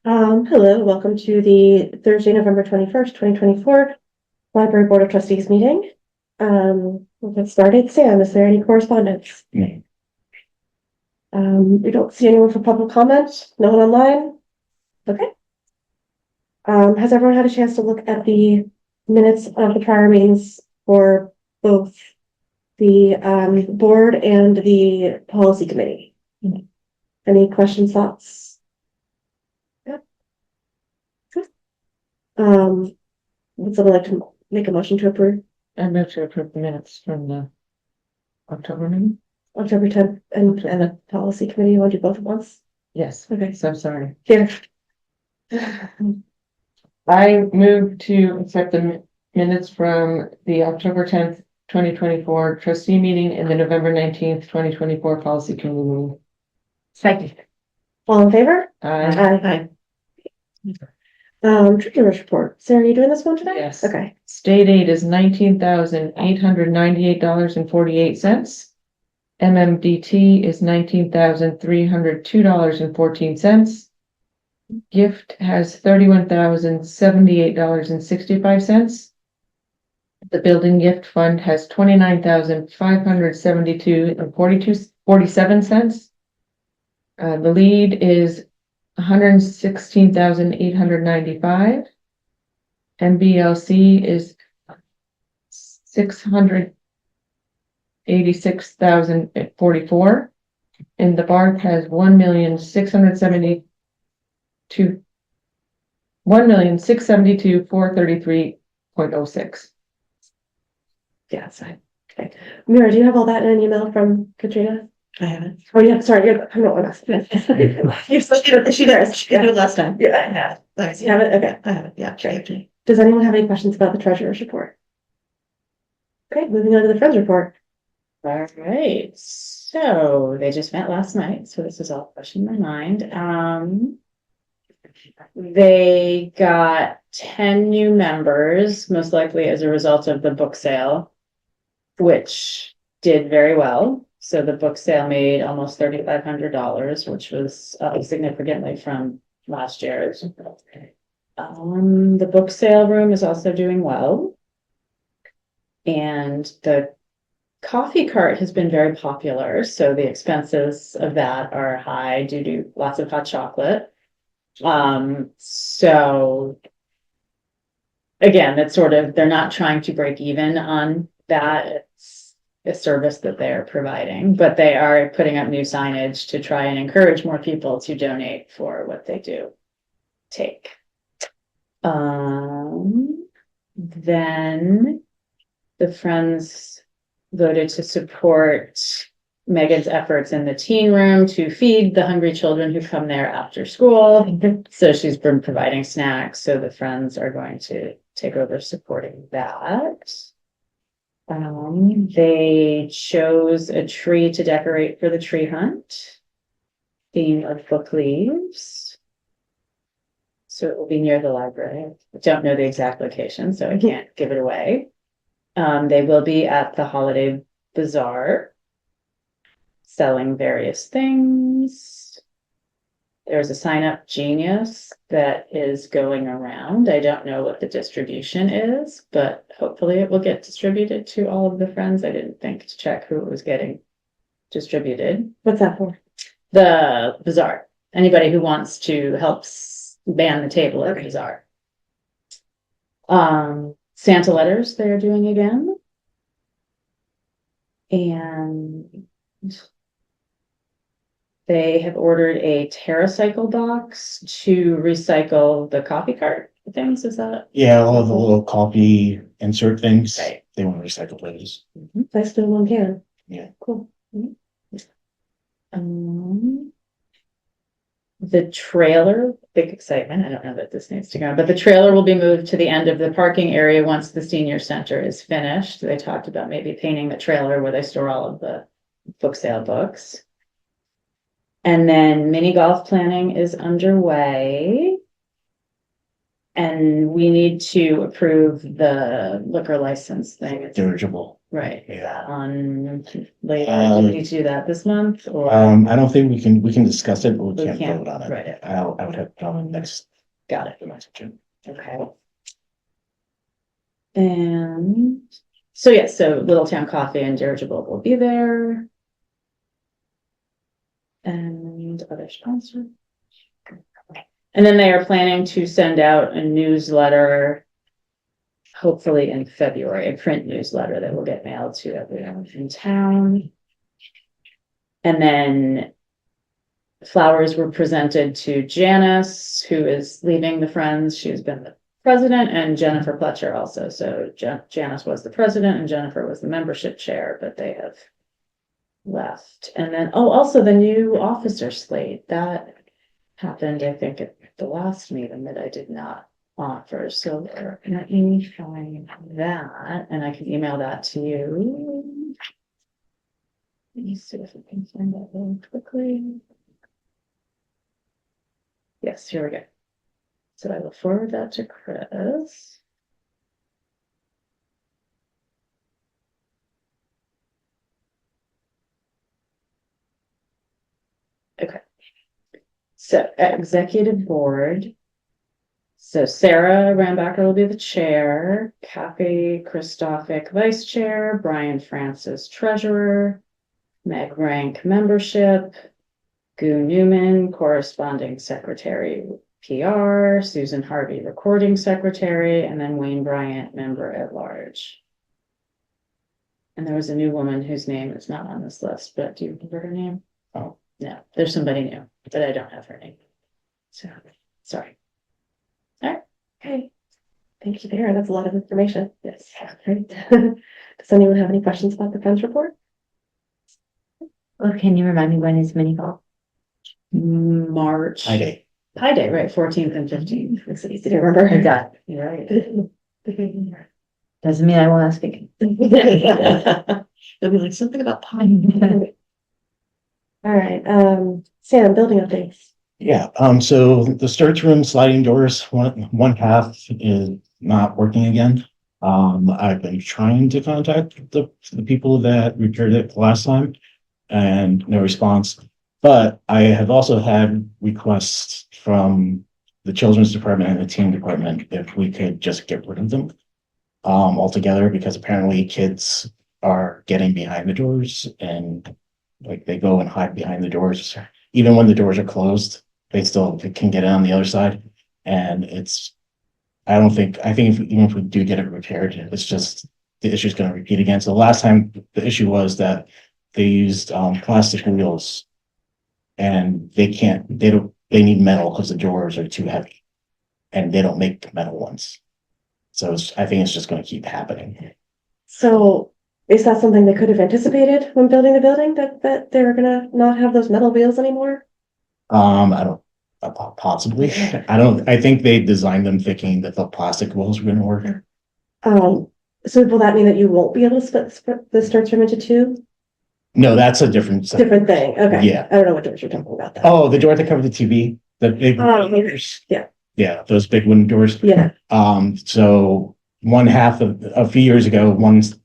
Hello, welcome to the Thursday, November 21st, 2024 Library Board of Trustees meeting. We'll get started. Sam, is there any correspondence? No. We don't see anyone for public comment. No one online? Okay. Has everyone had a chance to look at the minutes of the prior meetings for both the board and the policy committee? Any questions, thoughts? Yeah. Good. Would someone like to make a motion to approve I move to approve the minutes from the October meeting. October 10th and the policy committee? You want to do both at once? Yes. Okay. So I'm sorry. Here. I move to accept the minutes from the October 10th, 2024 trustee meeting and the November 19th, 2024 policy committee meeting. Second. All in favor? Aye. Treasurer's report. Sarah, are you doing this one today? Yes. Okay. State aid is $19,898.48. MMDT is $19,302.14. Gift has $31,078.65. The building gift fund has $29,572.47. The lead is $116,895. MBLC is $686,044, and the BART has $1,672,433.06. Yes. Okay. Mira, do you have all that in an email from Katrina? I haven't. Oh, yeah. Sorry. I'm not one. She does. She did it last time. Yeah, I have. Nice. You have it? Okay. I haven't. Yeah, sure. Does anyone have any questions about the treasurer's report? Okay, moving on to the friends report. All right. So they just met last night. So this is all fresh in my mind. They got 10 new members, most likely as a result of the book sale, which did very well. So the book sale made almost $3,500, which was up significantly from last year's. The book sale room is also doing well. And the coffee cart has been very popular. So the expenses of that are high due to lots of hot chocolate. So again, it's sort of, they're not trying to break even on that. It's a service that they're providing, but they are putting up new signage to try and encourage more people to donate for what they do take. Then the Friends voted to support Megan's efforts in the teen room to feed the hungry children who come there after school. So she's been providing snacks. So the Friends are going to take over supporting that. They chose a tree to decorate for the tree hunt, theme of book leaves. So it will be near the library. I don't know the exact location, so I can't give it away. They will be at the Holiday Bazaar selling various things. There's a sign up genius that is going around. I don't know what the distribution is, but hopefully it will get distributed to all of the Friends. I didn't think to check who it was getting distributed. What's that for? The bazaar. Anybody who wants to help man the table at the bazaar. Santa letters they are doing again. And they have ordered a TerraCycle box to recycle the coffee cart things. Is that? Yeah, all of the little coffee insert things. Right. They want to recycle those. Nice to one can. Yeah. Cool. The trailer, big excitement. I don't know that this needs to go on, but the trailer will be moved to the end of the parking area once the senior center is finished. They talked about maybe painting the trailer where they store all of the book sale books. And then mini golf planning is underway. And we need to approve the liquor license thing. Dirigible. right, Yeah. on later, do we need to do that this month or? I don't think we can discuss it, but we We can't can't vote on it. write it. I would have it on next, Got it, the next agenda. okay. And, so yes, so Little Town Coffee and Dirigible will be there. And other sponsors. And then they are planning to send out a newsletter. Hopefully in February, a print newsletter that will get mailed to everyone in town. And then flowers were presented to Janice, who is leaving the Friends. She's been the president, and Jennifer Pletcher also. So Janice was the president and Jennifer was the membership chair, but they have left. And then, oh, also the new officer slate that happened, I think, at the last meeting that I did not offer. So let me find that, and I can email that to you. Let me see if I can find that really quickly. Yes, here we go. So I will forward that to Chris. Okay. So executive board. So Sarah Rambacher will be the chair, Kathy Christophic vice chair, Brian Francis treasurer, Meg Rank membership, Goo Newman corresponding secretary PR, Susan Harvey recording secretary, and then Wayne Bryant member at large. And there was a new woman whose name is not on this list, but do you remember her name? Oh. No, there's somebody new, but I don't have her name. So, sorry. Okay. Thank you, Tara. That's a lot of information. Yes. Great. Does anyone have any questions about the Friends report? Well, can you remind me when is mini golf? March. Pi Day. Pi Day, right, 14th and 15th. It's easy to remember. I got it. You're right. Doesn't mean I won't ask again. It'll be like something about pie. All right, Sam, building updates. Yeah, so the storage room sliding doors, one half is not working again. I've been trying to contact the people that repaired it last time and no response. But I have also had requests from the children's department and the teen department if we could just get rid of them altogether, because apparently kids are getting behind the doors and like they go and hide behind the doors. Even when the doors are closed, they still can get in on the other side. And I think even if we do get it repaired, it's just the issue is going to repeat again. So the last time the issue was that they used plastic wheels and they need metal because the doors are too heavy and they don't make metal ones. So I think it's just going to keep happening. So is that something they could have anticipated when building the building, that they were gonna not have those metal wheels anymore? I don't, possibly. I think they designed them thinking that the plastic wheels were gonna work. So will that mean that you won't be able to split the storage room into two? No, that's a different. Different thing, okay. Yeah. I don't know what doors you're talking about then. Oh, the door that covered the TV, the big doors. Yeah. Yeah, those big wooden doors. Yeah, So one half of a few years ago,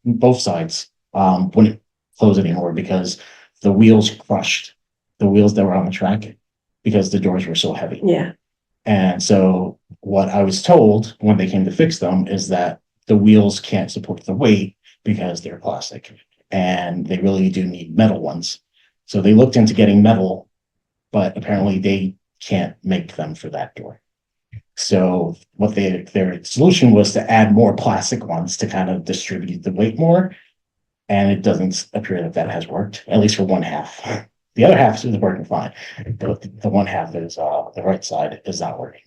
both sides wouldn't close anymore because the wheels crushed the wheels that were on the track because the doors were so heavy. yeah. And so what I was told when they came to fix them is that the wheels can't support the weight because they're plastic and they really do need metal ones. So they looked into getting metal, but apparently they can't make them for that door. So what their solution was to add more plastic ones to kind of distribute the weight more. And it doesn't appear that that has worked, at least for one half. The other half is working fine. The one half is the right side is not working.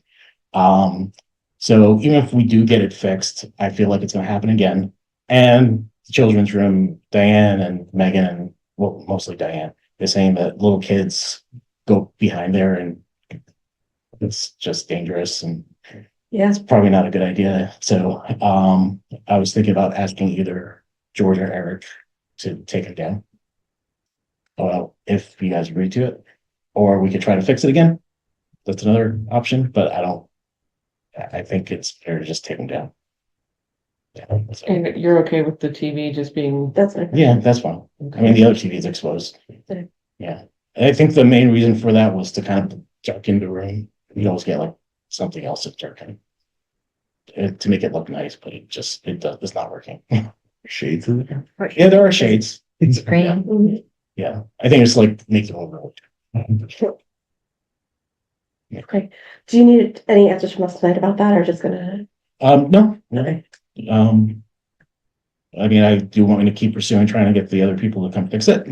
So even if we do get it fixed, I feel like it's going to happen again. And the children's room, Diane and Megan, and well, mostly Diane, is saying that little kids go behind there and it's just dangerous and Yeah, it's probably not a good idea. So I was thinking about asking either George or Eric to take it down. If you guys agree to it, or we could try to fix it again. That's another option, but I think it's fair to just take them down. And you're okay with the TV just being? That's my. Yeah, that's fine. I mean, the other TV is exposed. Yeah, and I think the main reason for that was to kind of darken the room. You always get like something else to darken to make it look nice, but it's not working. Shades in there. Yeah, there are shades. It's great. Yeah, Mhm. yeah. I think it's like make it overall. Okay, do you need any answers from us tonight about that, or just gonna? No, no. I mean, I do want me to keep pursuing trying to get the other people to come fix it.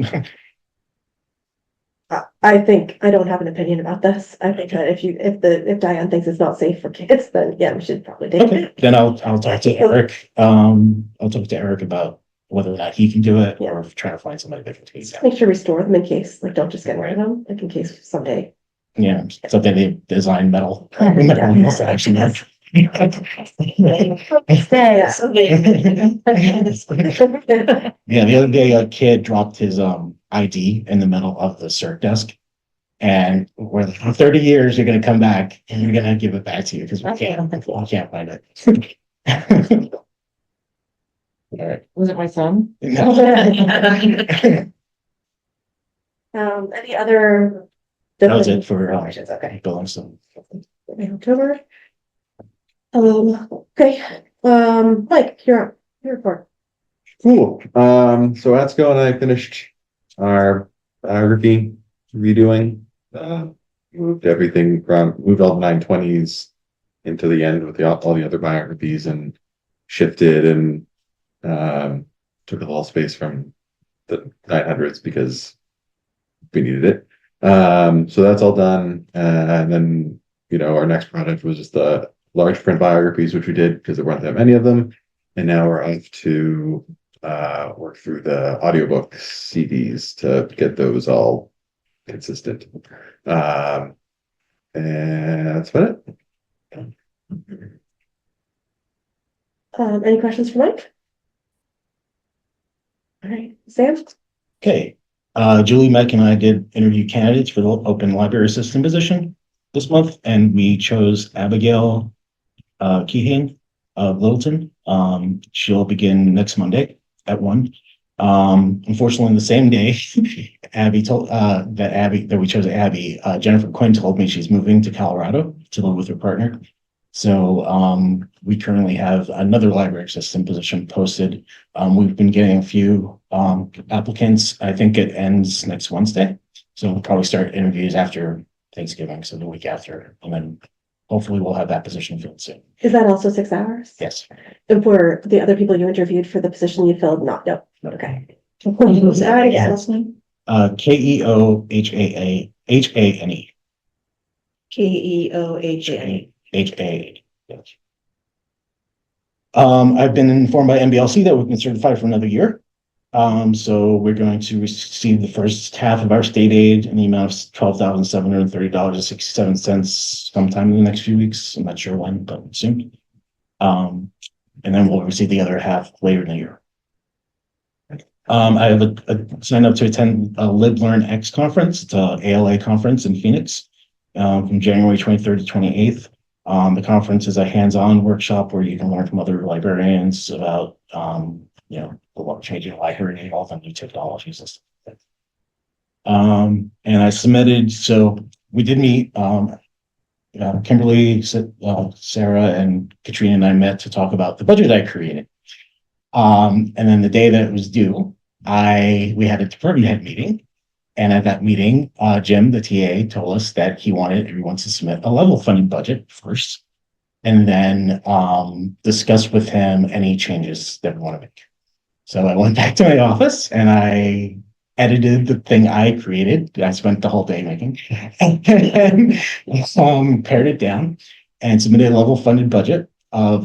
I think, I don't have an opinion about this. I think that if Diane thinks it's not safe for kids, then yeah, we should probably take Okay, it. then I'll talk to Eric. I'll talk to Eric about whether or not he can do it or try to find somebody that can take Just it. make sure we store them in case, like, don't just get rid of them, like in case someday. Yeah, something they design metal. Yeah. Actually, yeah, the other day a kid dropped his ID in the middle of the circ desk. And we're like, for 30 years, you're gonna come back and you're gonna give it back to you because we can't find it. All right. Was it my son? No. Any other? That was it for Questions, okay. billing stuff. October. Okay, Mike, you're up, your report. Cool. So Atsko and I finished our biography redoing. Moved everything moved all the 920s into the end with all the other biographies and shifted and took a little space from the 900s because we needed it. So that's all done. And then, our next project was just the large print biographies, which we did because there weren't that many of them. And now we're off to work through the audiobook CDs to get those all consistent. And that's about it. Any questions for Mike? All right, Sam? Okay. Julie, Mike, and I did interview candidates for the open library assistant position this month, and we chose Abigail Keehan of Littleton. She'll begin next Monday at 1. Unfortunately, the same day, Abby told that we chose Abby. Jennifer Quinn told me she's moving to Colorado to live with her partner. So we currently have another library assistant position posted. We've been getting a few applicants. I think it ends next Wednesday. So we'll probably start interviews after Thanksgiving, so the week after, and then hopefully we'll have that position filled soon. Is that also 6 hours? Yes. And for the other people you interviewed for the position you filled, not, no, okay. Who's that Yeah. listening? KEOHAAHANE. KEOHA. HA. Yes. I've been informed by NBLC that we've been certified for another year. So we're going to receive the first half of our state aid in the amount of $12,730.67 sometime in the next few weeks. I'm not sure when, but soon. And then we'll receive the other half later in the year. I have a sign up to attend a LibLearnX conference. It's a ALA conference in Phoenix from January 23rd to 28th. The conference is a hands-on workshop where you can learn from other librarians about, changing the library and all the new technologies and stuff. And I submitted, so we did meet, Kimberly, Sarah, and Katrina and I met to talk about the budget I created. And then the day that it was due, we had a department head meeting. And at that meeting, Jim, the TA, told us that he wanted everyone to submit a level funded budget first, and then discuss with him any changes that we want to make. So I went back to my office and I edited the thing I created. I spent the whole day making, and pared it down and submitted a level funded budget of.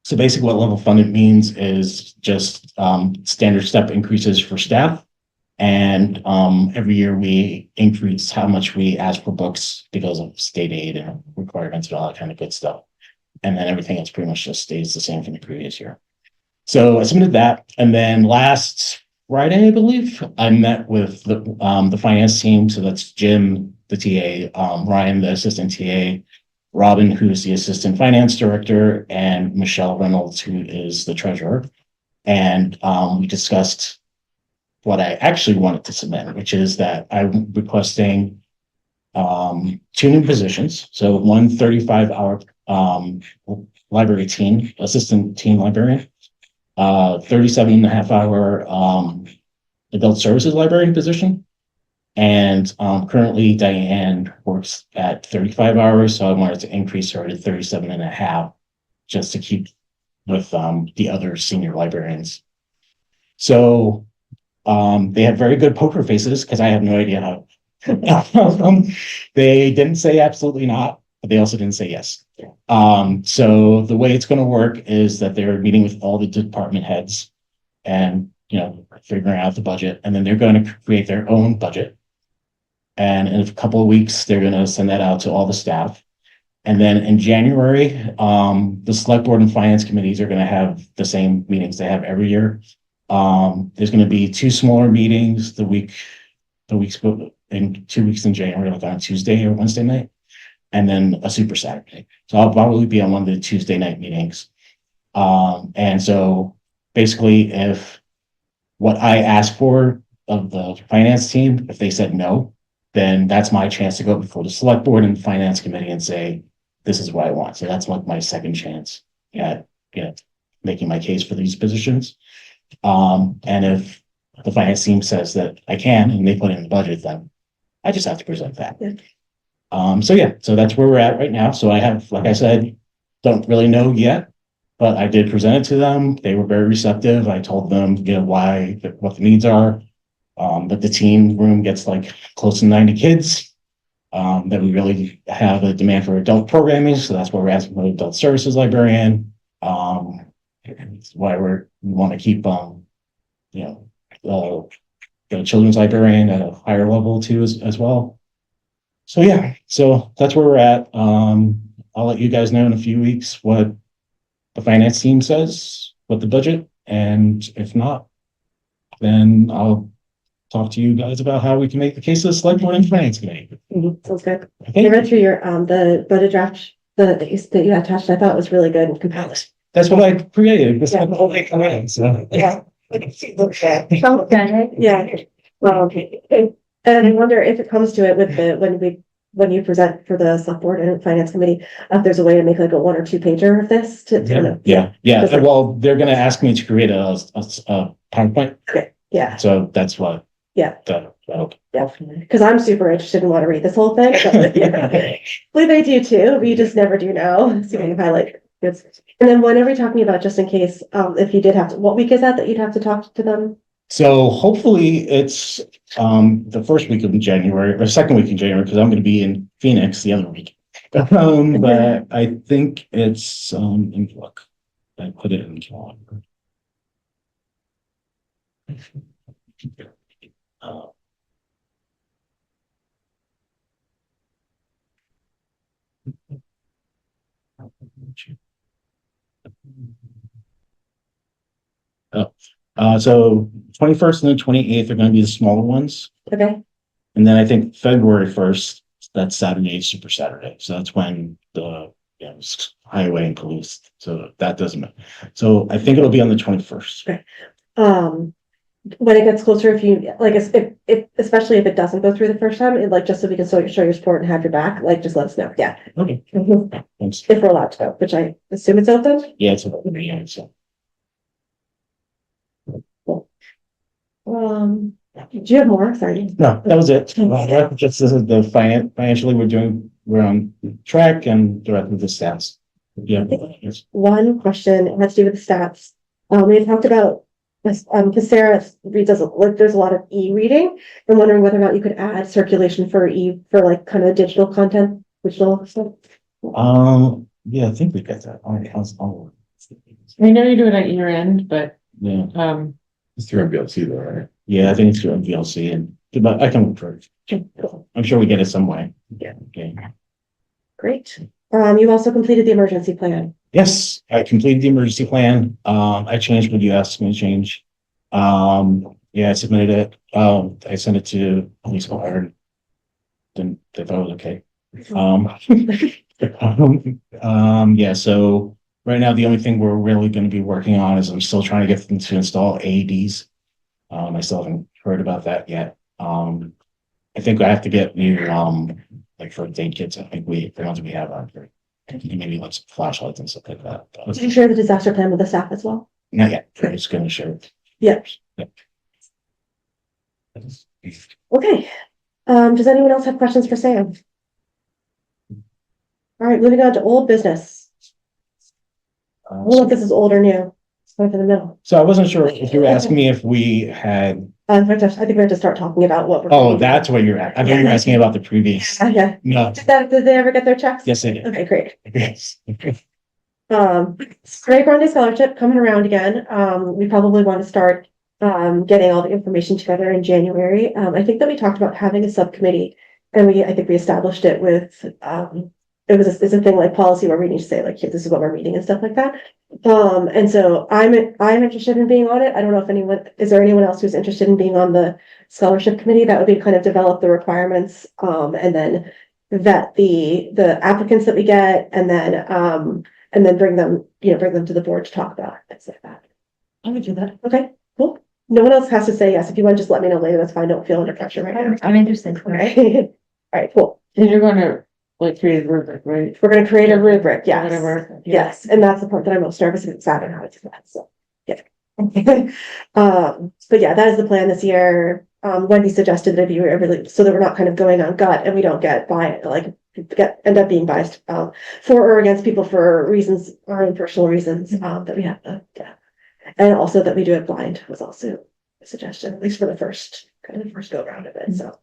So basically, what level funded means is just standard step increases for staff. And every year we increase how much we ask for books because of state aid and requirements and all that kind of good stuff. And then everything else pretty much just stays the same from the previous year. So I submitted that. And then last Friday, I believe, I met with the finance team. So that's Jim, the TA, Ryan, the assistant TA, Robin, who's the assistant finance director, and Michelle Reynolds, who is the treasurer. And we discussed what I actually wanted to submit, which is that I'm requesting two new positions. So one 35-hour library teen, assistant teen librarian, 37 and a half hour adult services librarian position. And currently Diane works at 35 hours, so I wanted to increase her to 37 and a half just to keep with the other senior librarians. So they have very good poker faces because I have no idea how. They didn't say absolutely not, but they also didn't say yes. So the way it's going to work is that they're meeting with all the department heads and, figuring out the budget, and then they're going to create their own budget. And in a couple of weeks, they're going to send that out to all the staff. And then in January, the select board and finance committees are going to have the same meetings they have every year. There's going to be two smaller meetings the weeks in 2 weeks in January, like on Tuesday or Wednesday night, and then a super Saturday. So I'll probably be on one of the Tuesday night meetings. And so basically, if what I asked for of the finance team, if they said no, then that's my chance to go before the select board and finance committee and say, this is what I want. So that's like my second chance at, making my case for these positions. And if the finance team says that I can and they put it in the budget, then I just have to present that. Yeah. So that's where we're at right now. So I have, like I said, don't really know yet, but I did present it to them. They were very receptive. I told them, what the needs are. But the teen room gets like close to 90 kids. That we really have a demand for adult programming. So that's why we're asking for an adult services librarian. It's why we want to keep, the children's librarian at a higher level too, as well. So yeah, so that's where we're at. I'll let you guys know in a few weeks what the finance team says, what the budget, and if not, then I'll talk to you guys about how we can make the case of the select board and finance committee. Sounds good. I Okay, read through your, the budget draft that you attached. I thought it was really good and compelling. that's what I created. This Yeah. is the whole thing. So. Yeah. Well done. Yeah. Well, and I wonder if it comes to it with when you present for the select board and finance committee, if there's a way to make like a 1 or 2 pager of this Yeah. Well, they're gonna ask me to create a PowerPoint, Okay, yeah, so that's what. Yeah. Okay. because I'm super interested and want to read this whole thing. Hopefully they do too, but you just never do know. So you highlight good. And then when are we talking about, just in case, if you did have to, what week is that you'd have to talk to them? So hopefully it's the first week of January or second week in January, because I'm gonna be in Phoenix the other week. But I think it's look, I put it in the calendar. So 21st and the 28th are gonna be the smaller ones. Okay, And then I think February 1st, that's Saturday, Super Saturday. So that's when the highway and police. So that doesn't matter. So I think it'll be on the 21st. when it gets closer, if you like, if especially if it doesn't go through the first time, like just so we can show your support and have your back, like just let us know. Yeah. Okay. Mhm. Thanks. If we're allowed to go, which I assume it's open. Yeah, it's about the end. So Do you have more? Sorry. no, that was it. Just this is the financially we're on track and the rest of the stats. Yeah. Yes. One question, it has to do with the stats. We had talked about this, because Sarah reads us, like, there's a lot of e-reading. I'm wondering whether or not you could add circulation for like kind of digital content, digital stuff. Yeah, I think we got that. I'll I know you do it at year end, but, yeah. It's through MBLC though, right? Yeah, I think it's through VLC but I can look for it. I'm sure we get it some way. Yeah. Okay. Great. You've also completed the emergency plan. Yes, I completed the emergency plan. I changed what you asked me to change. Yeah, I submitted it. I sent it to police fire. Then they thought it was okay. Yeah, so right now, the only thing we're really gonna be working on is I'm still trying to get them to install AEDs. I still haven't heard about that yet. I think I have to get new, like for aid kits, I think the ones we have are maybe like some flashlights and stuff like that. But Did you share the disaster plan with the staff as well? not yet, I'm just gonna share it. Yeah. Okay, does anyone else have questions for Sam? All right, moving on to old business. I don't know if this is old or new. It's right in the middle. So I wasn't sure if you were asking me if we had, I think we have to start talking about what we're. oh, that's what you're at. I thought you were asking about the previous. Yeah. No, Did they ever get their checks? yes, I did. Okay, great. Yes. Ray Grande Scholarship coming around again. We probably want to start getting all the information together in January. I think that we talked about having a subcommittee, and I think we established it with it's a thing like policy where we need to say like, here, this is what we're meeting and stuff like that. And so I'm interested in being on it. I don't know if is there anyone else who's interested in being on the scholarship committee? That would be kind of develop the requirements, and then vet the applicants that we get, and then bring them to the board to talk about it, things like that. I would do that. Okay, cool. No one else has to say yes. If you want, just let me know later. That's fine. Don't feel under pressure right now. I'm interested. Okay. All right, cool. And you're gonna like create a rubric, right? We're gonna create a rubric, yes. Whatever. Yes, and that's the part that I'm most nervous about. I don't know how to do that, so, yeah. But yeah, that is the plan this year. Wendy suggested that if you were really, so that we're not kind of going on gut and we don't end up being biased, for or against people for reasons, our own personal reasons, that we have to, yeah. And also that we do it blind was also a suggestion, at least for the first go around of it, so.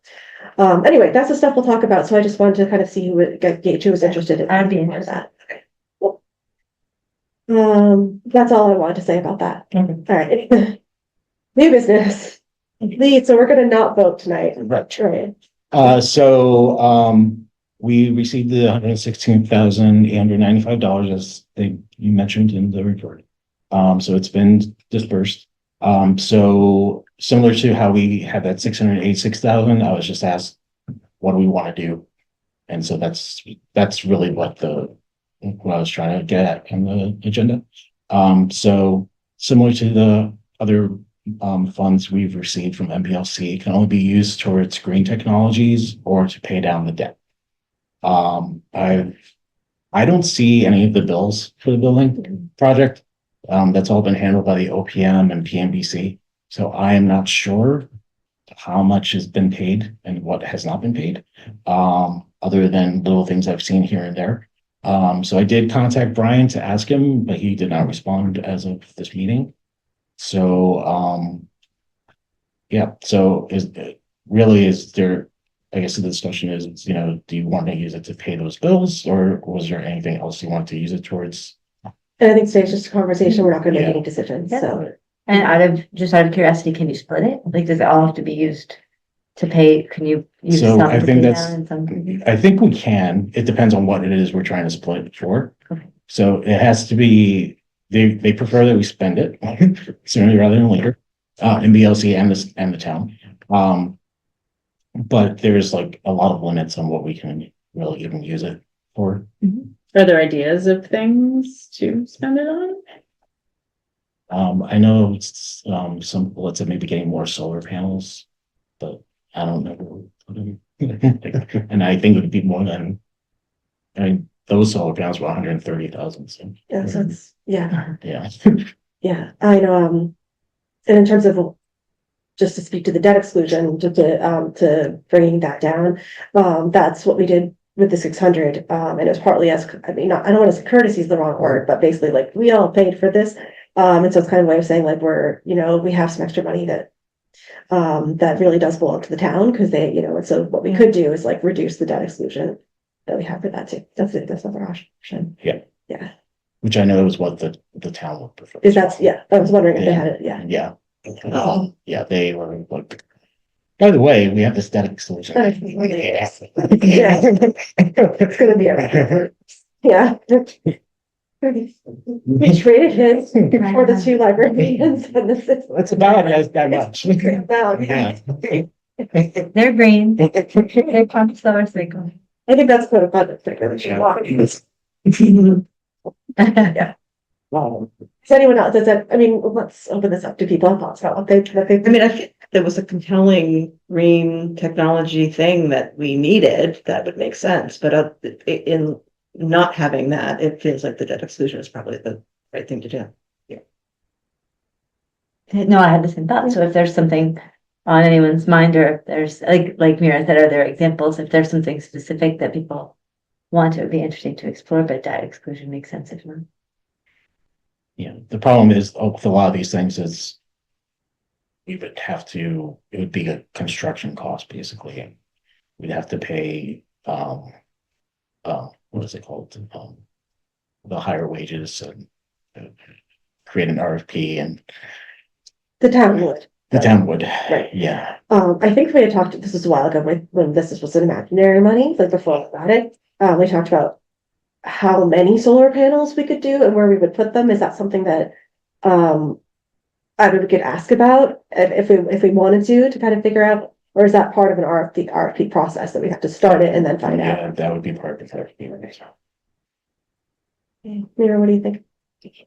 Anyway, that's the stuff we'll talk about, so I just wanted to kind of see gauge who was interested in. I'd be interested. That. Okay, cool. That's all I wanted to say about that. Okay. All right. New business. Lead, so we're gonna not vote tonight. Right. Right. We received the $116,895 as you mentioned in the report. So it's been dispersed. So similar to how we had that 686,000, I was just asked, what do we want to do? And so that's really what I was trying to get at on the agenda. So similar to the other funds we've received from MPLC, it can only be used towards green technologies or to pay down the debt. I don't see any of the bills for the building project. That's all been handled by the OPM and PMBC. So I am not sure how much has been paid and what has not been paid, other than little things I've seen here and there. So I did contact Brian to ask him, but he did not respond as of this meeting. So, yeah, so is there, I guess the discussion is, do you want to use it to pay those bills, or was there anything else you want to use it towards? And I think today's just a conversation. We're not gonna make Yeah. any decisions, Yeah. so. And out of curiosity, can you split it? Like, does it all have to be used to pay? Can you use So some I to think pay that's- down and some? I think we can. It depends on what it is we're trying to split it for. Okay. So it has to be, they prefer that we spend it sooner rather than later, in BLC and the town. But there's like a lot of limits on what we can really even use it for. Are there ideas of things to spend it on? I know it's, some, let's say maybe getting more solar panels, but I don't know. And I think it would be more than, I mean, those solar panels were 130,000, so, Yeah, so it's, yeah, yeah. yeah, I know, and in terms of, just to speak to the debt exclusion, to bringing that down, that's what we did with the 600, and it was partly as, I mean, I don't want to say courtesy is the wrong word, but basically like, we all paid for this, and so it's kind of a way of saying like, we have some extra money that really does belong to the town, because and so what we could do is like reduce the debt exclusion that we have for that too. That's another option. Yeah. Yeah. Which I know is what the town would prefer. Yeah, I was wondering if they had it, yeah. Yeah. Yeah, they were like, by the way, we have this debt exclusion. Yeah. It's gonna be a, yeah. We traded his for the 2 librarians and this is. That's about that much. About, Yeah. Their brain, their pump solar cycle. I think that's kind of fun. It's like really long. Yeah. Does anyone else, does that, I mean, let's open this up to people and thoughts about what they, I mean, I think there was a compelling green technology thing that we needed, that would make sense, but in not having that, it feels like the debt exclusion is probably the right thing to do. No, I had the same thought. So if there's something on anyone's mind, or if there's like Mira said, are there examples? If there's something specific that people want, it would be interesting to explore, but debt exclusion makes sense if not. Yeah, the problem is with a lot of these things is we would have to, it would be a construction cost basically. And we'd have to pay, what is it called? The higher wages and create an RFP and the town would. the town would, Right. yeah. I think we had talked, this was a while ago when this was an imaginary money, like before we got it. We talked about how many solar panels we could do and where we would put them. Is that something that I would get asked about if we wanted to kind of figure out, or is that part of an RFP process that we have to start it and then find out? Yeah, that would be part of the RFP. Mira, what do you think?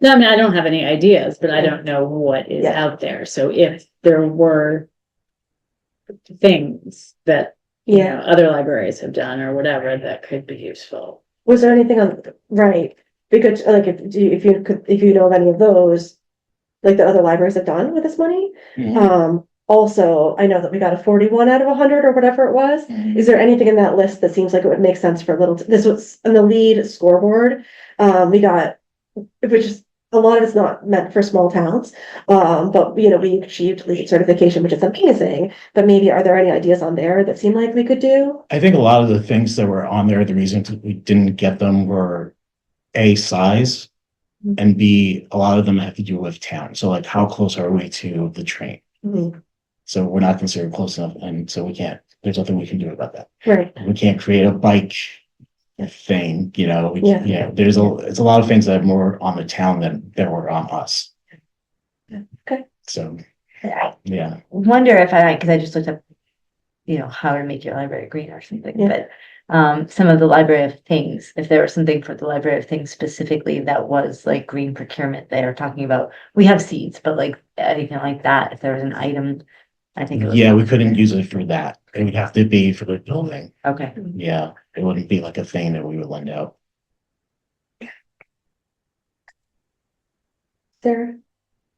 No, I mean, I don't have any ideas, but I don't know what is Yeah. out there. So if there were things that, you know, other libraries have done or whatever, that could be useful. Was there anything on, right, because like if you know of any of those, like the other libraries have done with this money? Mhm. Also, I know that we got a 41 out of 100 or whatever it was. Is there anything in that list that seems like it would make sense for this was in the lead scoreboard? We got, which is, a lot of it's not meant for small towns. But you know, we achieved lead certification, which is amazing. But maybe are there any ideas on there that seem like we could do? I think a lot of the things that were on there, the reasons we didn't get them were A, size, and B, a lot of them have to do with town. So like how close are we to the train? So we're not considered close enough, and so we can't, there's nothing we can do about that. Right. We can't create a bike thing, you know, Yeah. there's it's a lot of things that are more on the town than were on us. Okay. So, I yeah. wonder if because I just looked up, how to make your library green or something, Yeah. but some of the library of things, if there was something for the library of things specifically that was like green procurement, they are talking about, we have seeds, but like anything like that, if there was an item, I think it was. Yeah, we couldn't use it for that. It would have to be for the building. Okay. Yeah, it wouldn't be like a thing that we would lend out. There.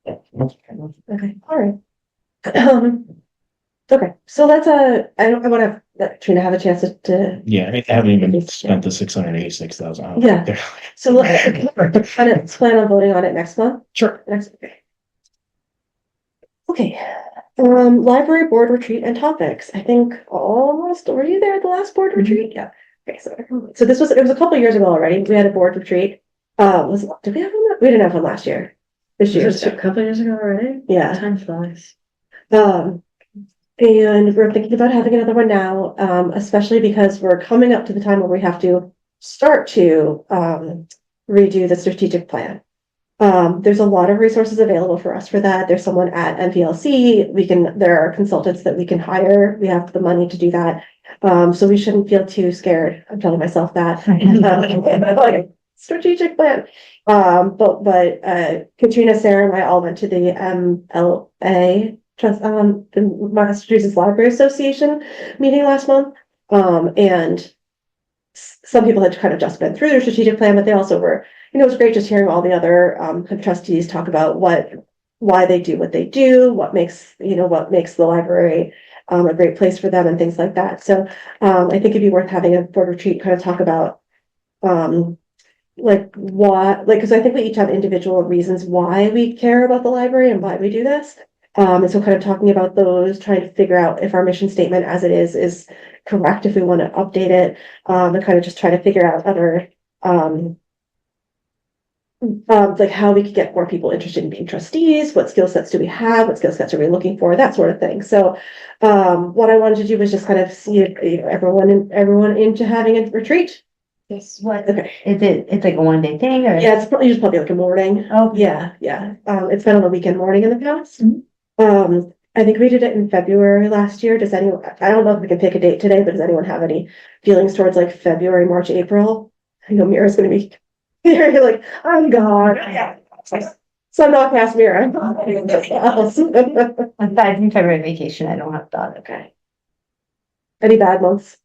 Okay, all right. Okay, so let's, I want to, Trina, have a chance to, Yeah, I haven't even spent the 686,000. Yeah. so let's plan on voting on it next month. Sure. Okay, library board retreat and topics. I think almost, were you there at the last board retreat? Yeah. Okay, so it was a couple years ago already. We had a board retreat. Did we have one? We didn't have one last year. This year. A couple years ago already? Yeah. Time flies. And we're thinking about having another one now, especially because we're coming up to the time where we have to start to redo the strategic plan. There's a lot of resources available for us for that. There's someone at NPLC. There are consultants that we can hire. We have the money to do that. So we shouldn't feel too scared. I'm telling myself that. Like, strategic plan. But Katrina, Sarah, and I all went to the MLA, the Massachusetts Library Association meeting last month. And some people had kind of just been through their strategic plan, but they also were, it was great just hearing all the other trustees talk about why they do what they do, what makes the library a great place for them and things like that. So I think it'd be worth having a board retreat, kind of talk about because I think we each have individual reasons why we care about the library and why we do this. And so kind of talking about those, trying to figure out if our mission statement as it is correct, if we want to update it, and kind of just try to figure out other like how we could get more people interested in being trustees, what skill sets do we have, what skill sets are we looking for, that sort of thing. So what I wanted to do was just kind of see if, everyone into having a retreat. Yes. What Okay. is it? It's like a 1 day thing, or Yeah, it's probably like a morning. Oh, Yeah. It's been on a weekend morning in the past. I think we did it in February last year. Does anyone, I don't know if we can pick a date today, but does anyone have any feelings towards like February, March, April? I know Mira's gonna be, you're like, I'm gone. Yeah. So I'm not past Mira. I'm not anybody else. Aside from February vacation, I don't have that. Okay. Any bad months?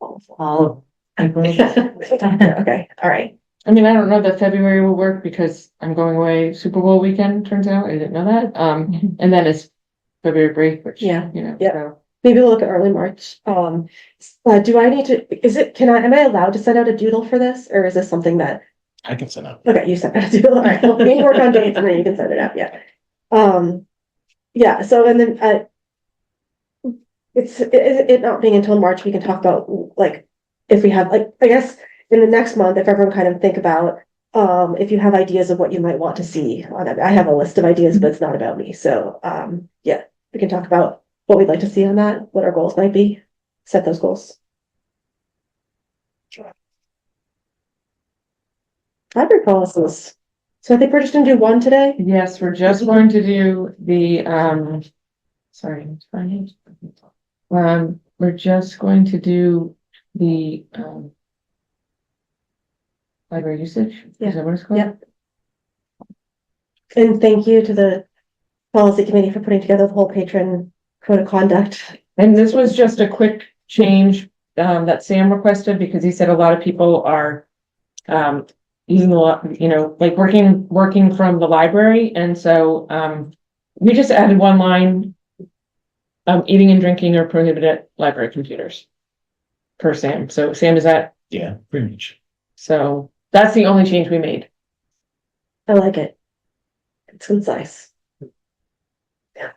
All. Okay, all right. I mean, I don't know that February will work because I'm going away Super Bowl weekend, turns out. I didn't know that. And then it's February break, which, Yeah, you know, yeah. so. Maybe we'll look at early March. Do I need to, am I allowed to send out a doodle for this, or is this something that, I can send out. okay, you sent out a doodle, all right, well, we can work on dates and then you can send it out, yeah. Yeah, so, and then, it not being until March, we can talk about, like, if we have, like, I guess, in the next month, if everyone kind of think about, if you have ideas of what you might want to see on it. I have a list of ideas, but it's not about me, so, yeah, we can talk about what we'd like to see on that, what our goals might be, set those goals. Library policies. So I think we're just gonna do one today. Yes, we're just going to do the, sorry, I'm finding it. We're just going to do the, library usage. Is that what it's called? Yeah. And thank you to the policy committee for putting together the whole patron code of conduct. And this was just a quick change, that Sam requested because he said a lot of people are, using a lot, you know, like working from the library. And so, we just added one line, eating and drinking are prohibited at library computers per Sam. So Sam, is that, Yeah, pretty much. so that's the only change we made. I like it. It's concise. Yeah.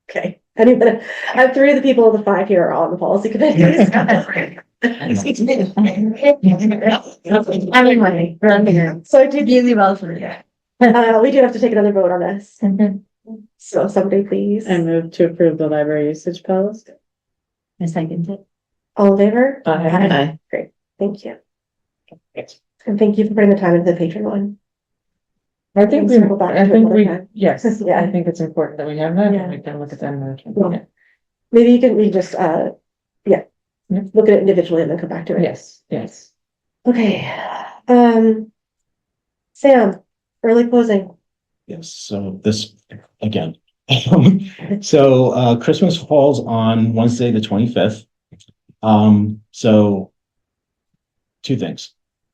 Okay. Anybody, I have three of the people of the five here are on the policy committee. So I did Really well for you. we do have to take another vote on this. So somebody please. I move to approve the library usage policy. I second it. All in favor? Aye. Great, thank you. And thank you for putting the time into the patron one. I think we, Circle back to I it think another we, time. yes, Yeah. I think it's important that we have that. Yeah. And we can look at them. Yeah. Maybe you can, we just, yeah, Yeah. look at it individually and then come back to it. Yes, yes. Okay, Sam, early closing. Yes, so this, again. So, Christmas falls on Wednesday, the 25th. So two things.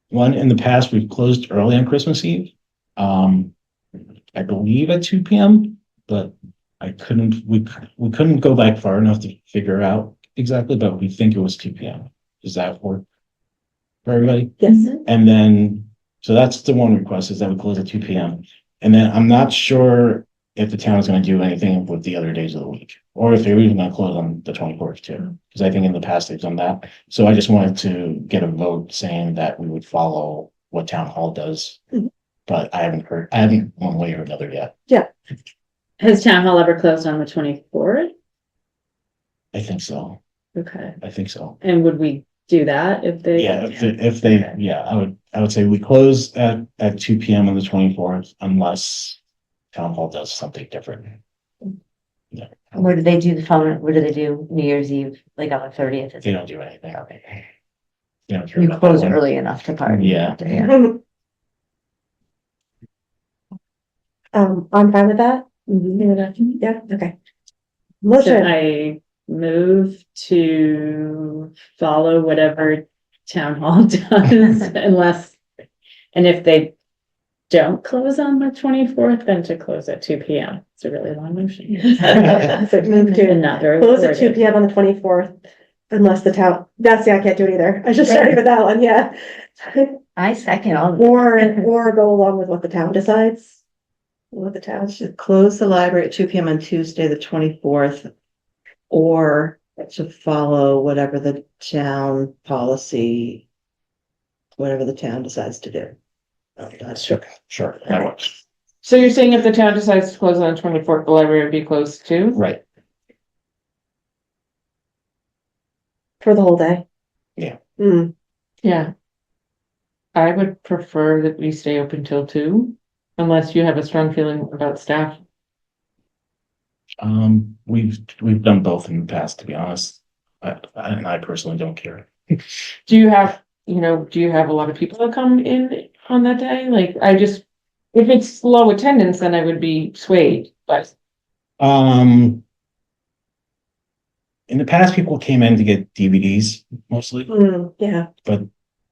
One, in the past, we've closed early on Christmas Eve. I believe at 2 p.m., but we couldn't go back far enough to figure out exactly, but we think it was 2 p.m. Does that work for everybody? Yes. And then, so that's the one request, is that we close at 2 p.m. And then I'm not sure if the town is going to do anything with the other days of the week, or if they're even going to close on the 24th too, because I think in the past they've done that. So I just wanted to get a vote saying that we would follow what town hall does. Mhm. But I haven't one way or another yet. Has town hall ever closed on the 24th? I think so. Okay, I think so. and would we do that if they? Yeah, if they, yeah, I would say we close at 2 p.m. on the 24th unless town hall does something different. Yeah, Where do they do the phone? Where do they do New Year's Eve? Like on the 30th? they don't do anything. Okay. They don't care You about close that one. early enough to party. Yeah. Yeah. I'm fine with that. Yeah, okay. Motion. I move to follow whatever town hall does unless, and if they don't close on the 24th, then to close at 2 p.m. It's a really long motion. So move to And not very close at 2 recorded. p.m. on the 24th, unless the town, I can't do it either. I just started with that one, yeah. I second all. Or go along with what the town decides. What the town should. Should close the library at 2 p.m. on Tuesday, the 24th, or to follow whatever the town policy, whatever the town decides to do. Sure, that works. So you're saying if the town decides to close on the 24th, the library would be closed too? Right. For the whole day. Yeah. Yeah. I would prefer that we stay open till 2, unless you have a strong feeling about staff. We've done both in the past, to be honest. I personally don't care. Do you have, do you have a lot of people that come in on that day? Like, if it's low attendance, then I would be swayed, but. Um. In the past, people came in to get DVDs mostly, Yeah, but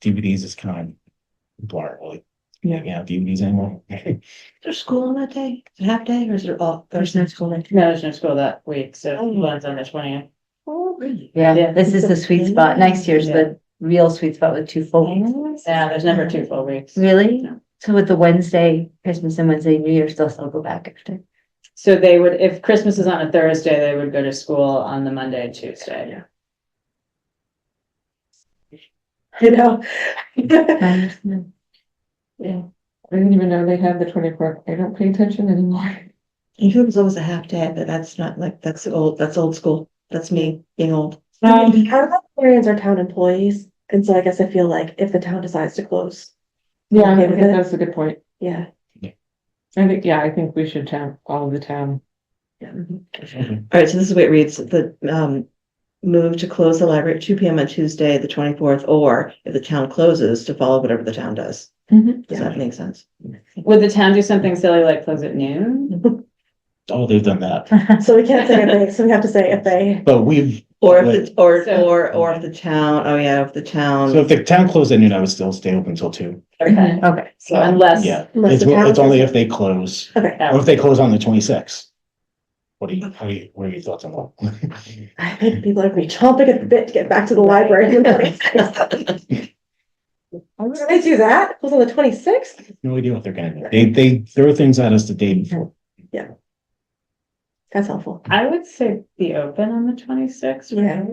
DVDs is kind of blur, like, yeah, DVDs anymore. Is there school on that day? Is it half day or is it all? There's no school. No, there's no school that week, so Oh. it runs on the 20th. Oh, really? Yeah, Yeah. this is the sweet spot. Next year's Yeah. the real sweet spot with 2 full weeks. Yeah, there's never 2 full weeks. Really? No. So with the Wednesday, Christmas and Wednesday, New Year's, they'll still go back after. So they would, if Christmas is on a Thursday, they would go to school on the Monday and Tuesday. you know. Yeah. I didn't even know they had the 24th. I don't pay attention anymore. I knew it was always a half day, but that's not like, that's old school. That's me being old. Our librarians are town employees, and so I guess I feel like if the town decides to close, Yeah, I Okay, think but- that's a good point. yeah. I think we should follow the town. All right, so this is what it reads, move to close the library at 2 p.m. on Tuesday, the 24th, or if the town closes, to follow whatever the town does. Mhm. Does that make sense? Would the town do something silly like close at noon? Oh, they've done that, So we can't say if they, so we have to say if they, but we've, Or if the, So- or if the town, oh yeah, if the town. so if the town closed at noon, I would still stay open until 2. Okay, Okay. so unless. Yeah, Unless it's the town it's only says- if they close, okay. or if they close on the 26th. What are your thoughts on that? I think people are gonna be chomping at the bit to get back to the library. Why would they do that? It was on the 26th? No idea what they're gonna do. They throw things at us the day before. That's helpful. I would say be open on the 26th. Yeah.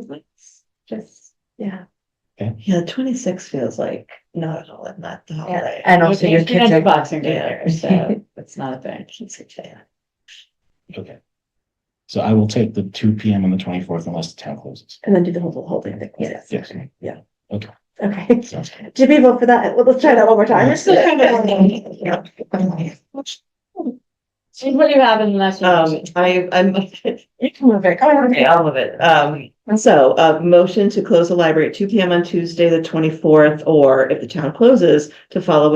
Just. Yeah. Yeah, the 26th feels like not at all, not the holiday. And also your kids are. Boxing Day there, so it's not a thing. Okay. So I will take the 2 p.m. on the 24th unless the town closes. And then do the whole thing. Yes. Yes. Yeah. Okay. Okay. Sounds good. Did we vote for that? Let's try that one more time. We're still kind of. See what you have in the next one. I'm. You can move it. Go ahead. Okay, all of it. Motion to close the library at 2 p.m. on Tuesday, the 24th, or if the town closes, to follow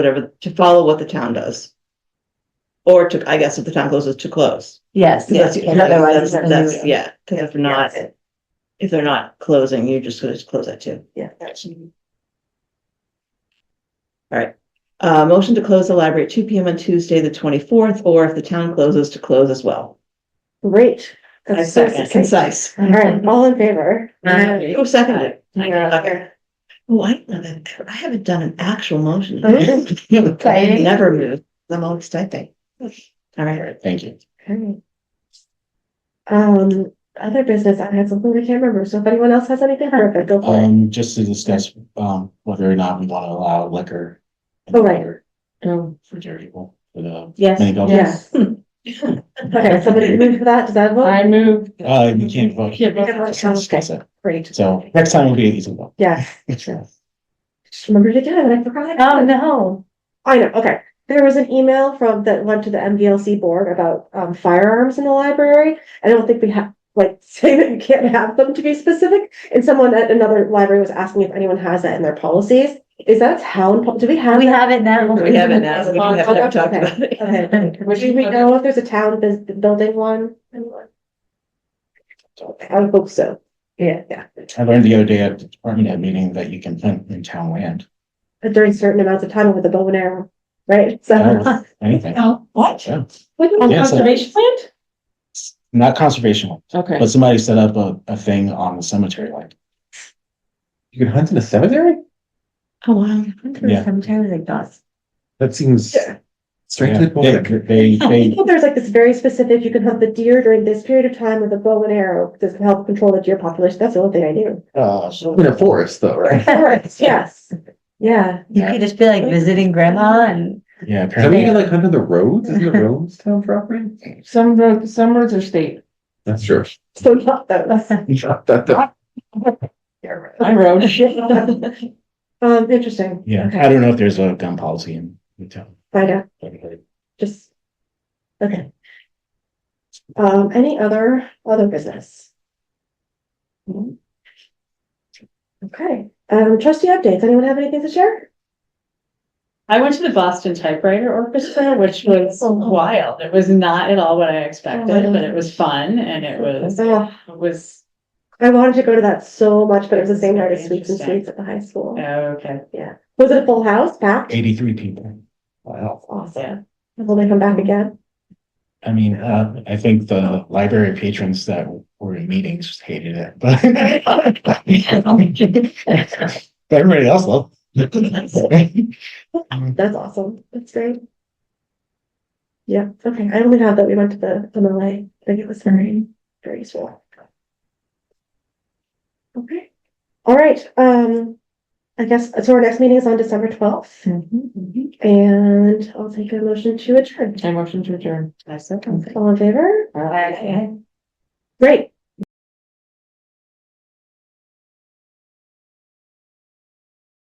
what the town does. Or to, I guess if the town closes, to close. Yes, That's, because otherwise. that's, yeah, because if they're not closing, you're just gonna close that too. Yeah. All right. Motion to close the library at 2 p.m. on Tuesday, the 24th, or if the town closes, to close as well. Great. I That's so second, succinct. concise. All right, all in favor? Who seconded it? Yeah. Okay. Oh, I don't know that, I haven't done an actual motion. Okay. I never moved. I'm always typing. All right. Thank you. Okay. Other business, I had something I can't remember, so if anyone else has anything, perfect, go for it. Just to discuss, whether or not we want to allow liquor. Oh, right. For Jerry people, for the. Yes. mini golf. Yes. Okay, somebody move for that, does that vote? I moved. You can't vote. Yeah, vote. Discuss it. Great, So next time will be an easy one. yes, just remembered it again, and I forgot. Oh, no. I know, okay. There was an email that went to the MVLC board about firearms in the library. I don't think we have, say that you can't have them to be specific. And someone at another library was asking if anyone has that in their policies. Is that a town, do we have? We that? have it now. We have it now, so we have never talked Okay. about it. Okay, do we know if there's a town building one? I would hope so. Yeah. I learned the other day at the department head meeting that you can hunt in town land. During certain amounts of time with a bow and arrow, right? So. Anything. Oh, what? Yeah. On Yeah, so- conservation land? Not conservation, land, Okay. but somebody set up a thing on the cemetery land. You can hunt in a cemetery? Oh, wow. Yeah. Sometimes like that. That seems Yeah. strangely Yeah, poetic. they, I think there's this very specific, you can hunt the deer during this period of time with a bow and arrow. This can help control the deer population. That's the only thing I knew. In a forest though, right? Yes. Yeah. You could just be like visiting grandma and. yeah, Is that what you apparently. can like hunt on the roads? Isn't the roads town property? Some roads are state. That's true. So not those. That- I rode. Interesting. Yeah, Okay. I don't know if there's a gun policy in town. Find out. Just. Okay. Any other business? Okay, trustee updates. Anyone have anything to share? I went to the Boston Typewriter Orchestra, which was wild. It was not at all what I expected, but it was fun and it was, I wanted to go to that so much, but it was the same night as Very Sweets and interesting. Sweets at the high school. okay. Yeah. Was it a full house, packed? 83 people. Wow. Awesome. Will they come back again? I mean, I think the library patrons that were in meetings hated it, but but everybody else loved it. That's awesome. That's great. Yeah, okay. I only have that we went to the MLA. I think it was very useful. Okay. All right. I guess so our next meeting is on December 12th. And I'll take a motion to adjourn. I motion to adjourn. I second. All in favor? Aye. Great.